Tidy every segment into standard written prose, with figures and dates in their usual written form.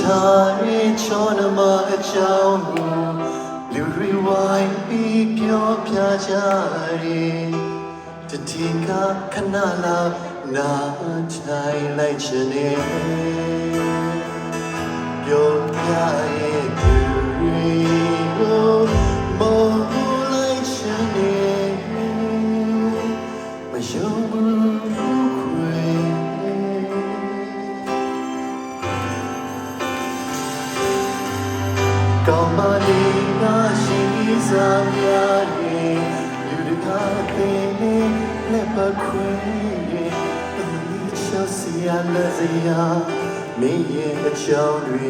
ထားချောနမအကြောင်းကိုလူတွေဝိုင်းပြီးပြောပြကြတယ်တတိကခဏလောက်နာထိုင်လိုက်ချင်နေပြောပြရဲ့သူတွေကိုမဟုတ်လိုက်ချင်နေမယုံဘူးခွေကောင်းပါလေငါရှိစားရတယ်လူတွေကသိနေလက်ပခွေချောစီရလက်စရာမင်းရဲ့အကြောင်းတွေ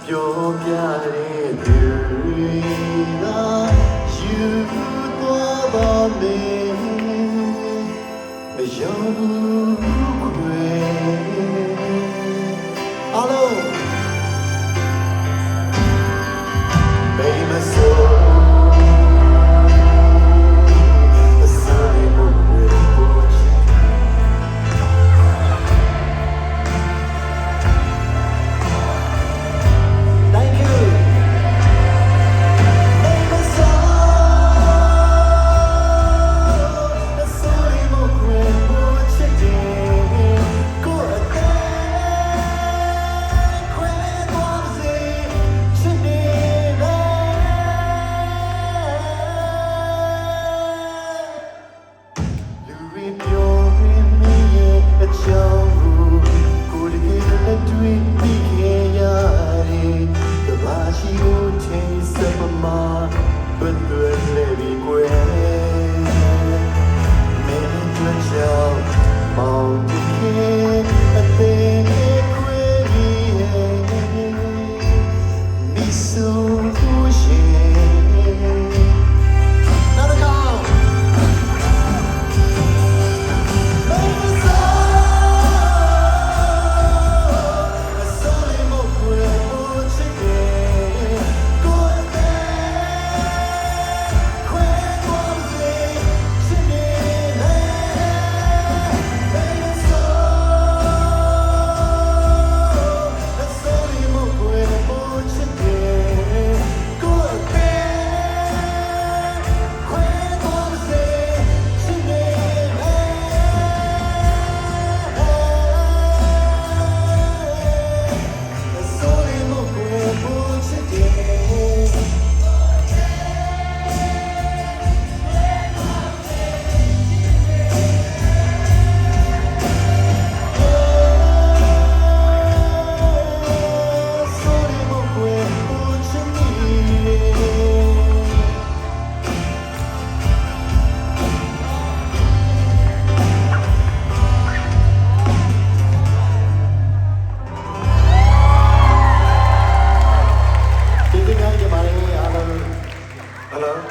ပြောပြတဲ့သူတွေကယူသွားပါမယ်မယုံဘူး